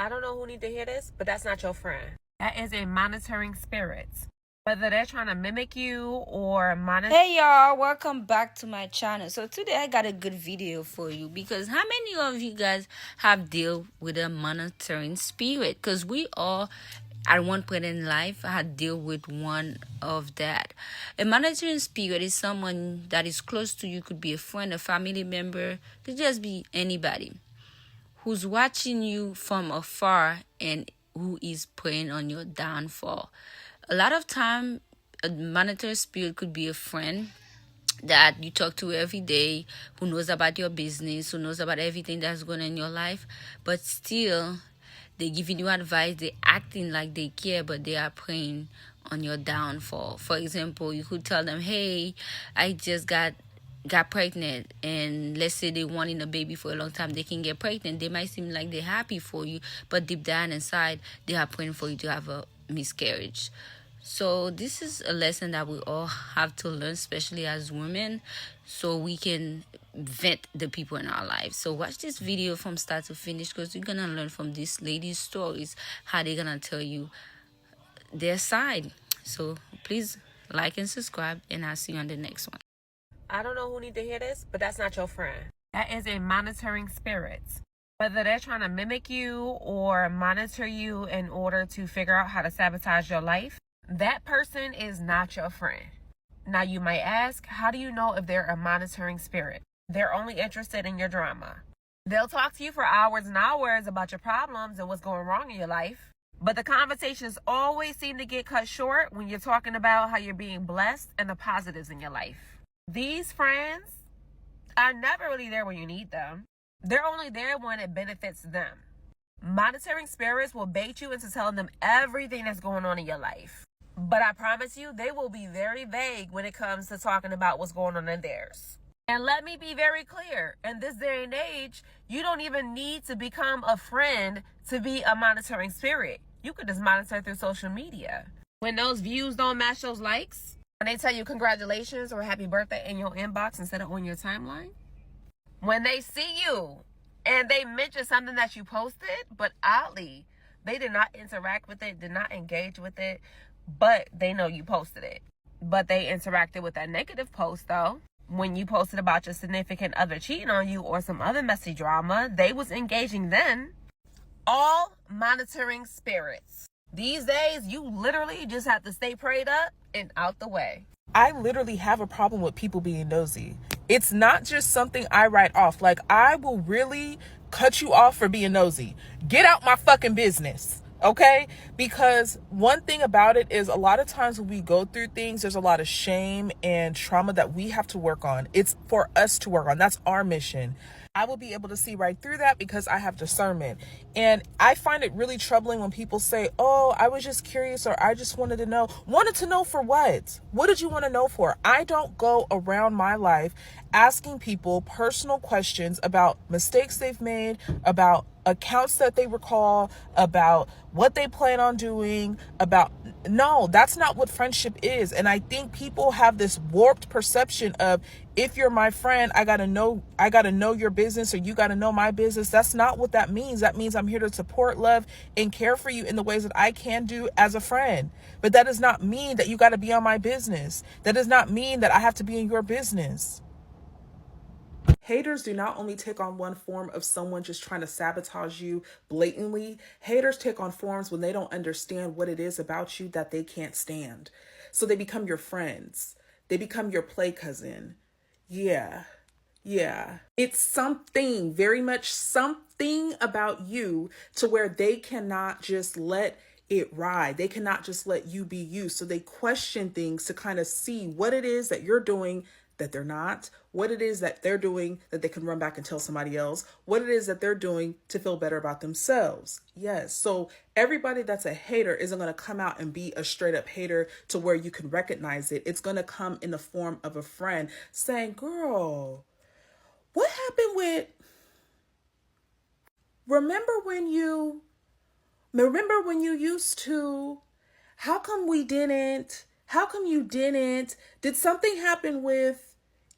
I don't know who need to hear this, but that's not your friend. That is a monitoring spirit. Whether they're trying to mimic you or monitor. Hey y'all, welcome back to my channel. So today I got a good video for you, because how many of you guys have dealt with a monitoring spirit? Because we all at one point in life had dealt with one of that. A monitoring spirit is someone that is close to you. Could be a friend, a family member, could just be anybody who's watching you from afar and who is preying on your downfall. A lot of time, a monitoring spirit could be a friend that you talk to every day, who knows about your business, who knows about everything that's going on in your life, but still they giving you advice, they acting like they care, but they are preying on your downfall. For example, you could tell them, hey, I just got pregnant, and let's say they wanted a baby for a long time, they can get pregnant. They might seem like they're happy for you, but deep down inside they are praying for you to have a miscarriage. So this is a lesson that we all have to learn, especially as women, so we can vent the people in our lives. So watch this video from start to finish, because you're gonna learn from these ladies' stories how they're gonna tell you their side. So please like and subscribe, and I'll see you on the next one. I don't know who need to hear this, but that's not your friend. That is a monitoring spirit. Whether they're trying to mimic you or monitor you in order to figure out how to sabotage your life, that person is not your friend. Now you might ask, how do you know if they're a monitoring spirit? They're only interested in your drama. They'll talk to you for hours and hours about your problems and what's going wrong in your life. But the conversations always seem to get cut short when you're talking about how you're being blessed and the positives in your life. These friends are never really there when you need them. They're only there when it benefits them. Monitoring spirits will bait you into telling them everything that's going on in your life. But I promise you, they will be very vague when it comes to talking about what's going on in theirs. And let me be very clear, in this day and age, you don't even need to become a friend to be a monitoring spirit. You could just monitor through social media. When those views don't match those likes, when they tell you congratulations or happy birthday in your inbox instead of on your timeline, when they see you and they mention something that you posted, but oddly, they did not interact with it, did not engage with it, but they know you posted it. But they interacted with that negative post though. When you posted about your significant other cheating on you or some other messy drama, they was engaging then. All monitoring spirits. These days, you literally just have to stay prayed up and out the way. I literally have a problem with people being nosy. It's not just something I write off. Like, I will really cut you off for being nosy. Get out my fucking business, okay? Because one thing about it is, a lot of times when we go through things, there's a lot of shame and trauma that we have to work on. It's for us to work on. That's our mission. I will be able to see right through that because I have discernment. And I find it really troubling when people say, oh, I was just curious, or I just wanted to know. Wanted to know for what? What did you want to know for? I don't go around my life asking people personal questions about mistakes they've made, about accounts that they recall, about what they plan on doing, no, that's not what friendship is. And I think people have this warped perception of, if you're my friend, I gotta know your business, or you gotta know my business. That's not what that means. That means I'm here to support, love, and care for you in the ways that I can do as a friend. But that does not mean that you gotta be on my business. That does not mean that I have to be in your business. Haters do not only take on one form of someone just trying to sabotage you blatantly. Haters take on forms when they don't understand what it is about you that they can't stand. So they become your friends. They become your play cousin. Yeah. It's something, very much something about you, to where they cannot just let it ride. They cannot just let you be you. So they question things to kind of see what it is that you're doing that they're not, what it is that they're doing that they can run back and tell somebody else, what it is that they're doing to feel better about themselves. Yes. So everybody that's a hater isn't going to come out and be a straight up hater to where you can recognize it. It's going to come in the form of a friend saying, girl, what happened with, remember when you used to, how come you didn't, did something happen with,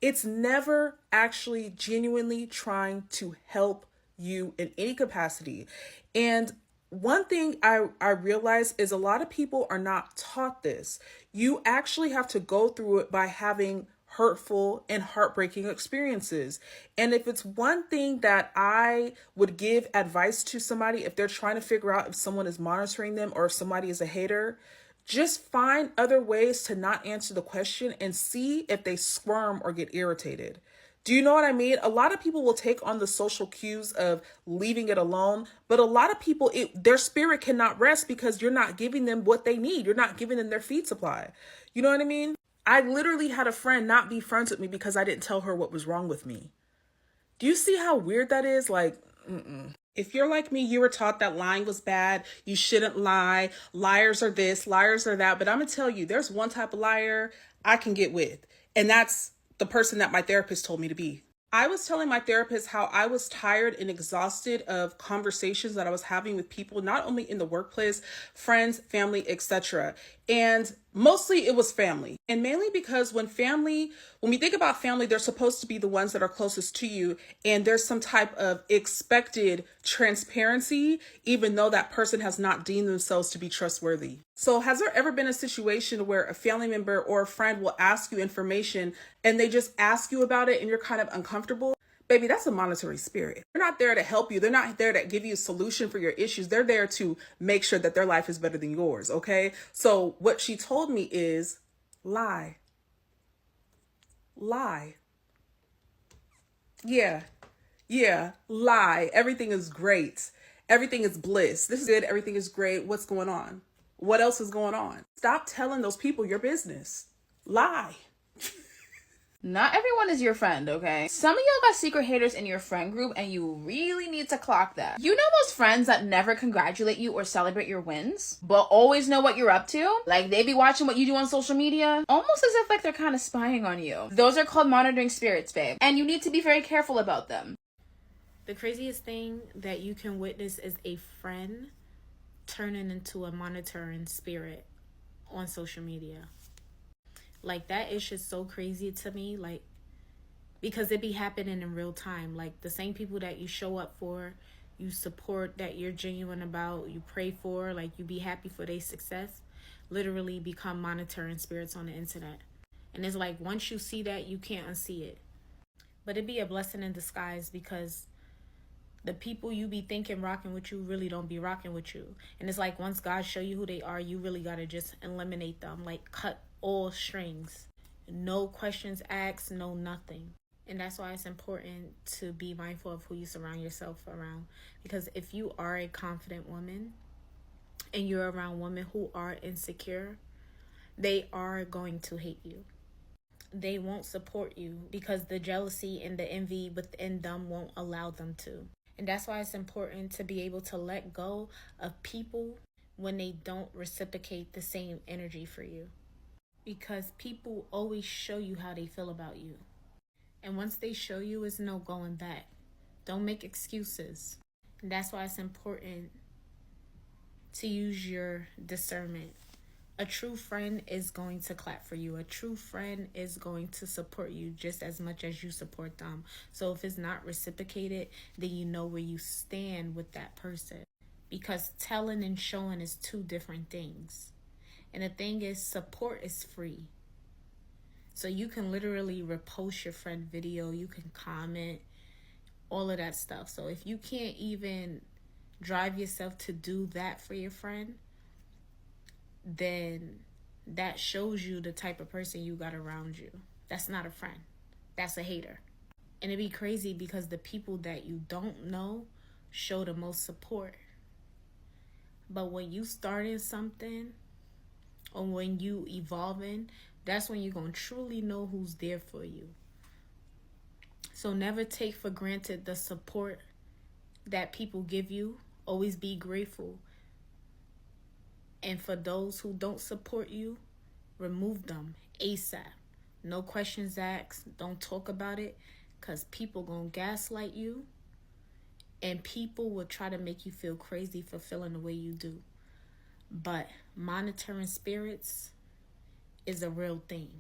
it's never actually genuinely trying to help you in any capacity. And one thing I realize is a lot of people are not taught this. You actually have to go through it by having hurtful and heartbreaking experiences. And if it's one thing that I would give advice to somebody, if they're trying to figure out if someone is monitoring them or if somebody is a hater, just find other ways to not answer the question and see if they squirm or get irritated. Do you know what I mean? A lot of people will take on the social cues of leaving it alone, but a lot of people, their spirit cannot rest because you're not giving them what they need. You're not giving them their feed supply. You know what I mean? I literally had a friend not be friends with me because I didn't tell her what was wrong with me. Do you see how weird that is? Like, If you're like me, you were taught that lying was bad. You shouldn't lie. Liars are this, liars are that. But I'm going to tell you, there's one type of liar I can get with, and that's the person that my therapist told me to be. I was telling my therapist how I was tired and exhausted of conversations that I was having with people, not only in the workplace, friends, family, etc. And mostly it was family. And mainly because when we think about family, they're supposed to be the ones that are closest to you. And there's some type of expected transparency, even though that person has not deemed themselves to be trustworthy. So has there ever been a situation where a family member or a friend will ask you information and they just ask you about it and you're kind of uncomfortable? Baby, that's a monitoring spirit. They're not there to help you. They're not there to give you a solution for your issues. They're there to make sure that their life is better than yours, okay? So what she told me is lie. Lie. Yeah, lie. Everything is great. Everything is bliss. This is good. Everything is great. What's going on? What else is going on? Stop telling those people your business. Lie. Not everyone is your friend, okay? Some of y'all got secret haters in your friend group and you really need to clock that. You know those friends that never congratulate you or celebrate your wins, but always know what you're up to? Like they be watching what you do on social media, almost as if like they're kind of spying on you. Those are called monitoring spirits, babe. And you need to be very careful about them. The craziest thing that you can witness is a friend turning into a monitoring spirit on social media. Like, that is just so crazy to me, like, because it be happening in real time. Like, the same people that you show up for, you support, that you're genuine about, you pray for, like, you be happy for their success, literally become monitoring spirits on the internet. And it's like, once you see that, you can't unsee it. But it be a blessing in disguise, because the people you be thinking rocking with you really don't be rocking with you. And it's like, once God show you who they are, you really gotta just eliminate them, like cut all strings. No questions asked, no nothing. And that's why it's important to be mindful of who you surround yourself around. Because if you are a confident woman and you're around women who are insecure, they are going to hate you. They won't support you because the jealousy and the envy within them won't allow them to. And that's why it's important to be able to let go of people when they don't reciprocate the same energy for you. Because people always show you how they feel about you. And once they show you, it's no going back. Don't make excuses. And that's why it's important to use your discernment. A true friend is going to clap for you. A true friend is going to support you just as much as you support them. So if it's not reciprocated, then you know where you stand with that person. Because telling and showing is two different things. And the thing is, support is free. So you can literally repost your friend video. You can comment, all of that stuff. So if you can't even drive yourself to do that for your friend, then that shows you the type of person you got around you. That's not a friend. That's a hater. And it'd be crazy because the people that you don't know show the most support. But when you starting something, or when you evolving, that's when you're going to truly know who's there for you. So never take for granted the support that people give you. Always be grateful. And for those who don't support you, remove them ASAP. No questions asked. Don't talk about it, because people going to gaslight you. And people will try to make you feel crazy for feeling the way you do. But monitoring spirits is a real thing.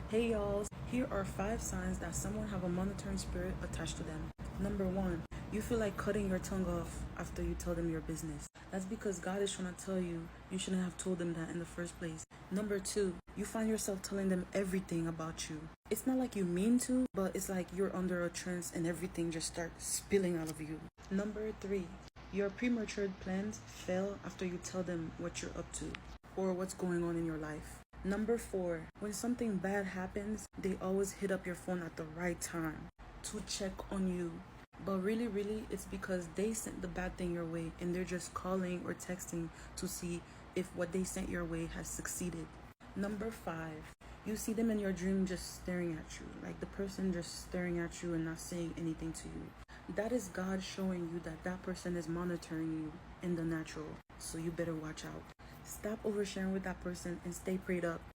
Hey y'all, here are 5 signs that someone have a monitoring spirit attached to them. Number 1, You feel like cutting your tongue off after you tell them your business. That's because God is trying to tell you you shouldn't have told them that in the first place. Number 2, you find yourself telling them everything about you. It's not like you mean to, but it's like you're under a trance and everything just starts spilling out of you. Number 3, your premature plans fail after you tell them what you're up to or what's going on in your life. Number 4, when something bad happens, they always hit up your phone at the right time to check on you. But really, it's because they sent the bad thing your way and they're just calling or texting to see if what they sent your way has succeeded. Number 5, you see them in your dream just staring at you, like the person just staring at you and not saying anything to you. That is God showing you that that person is monitoring you in the natural, so you better watch out. Stop oversharing with that person and stay prayed up.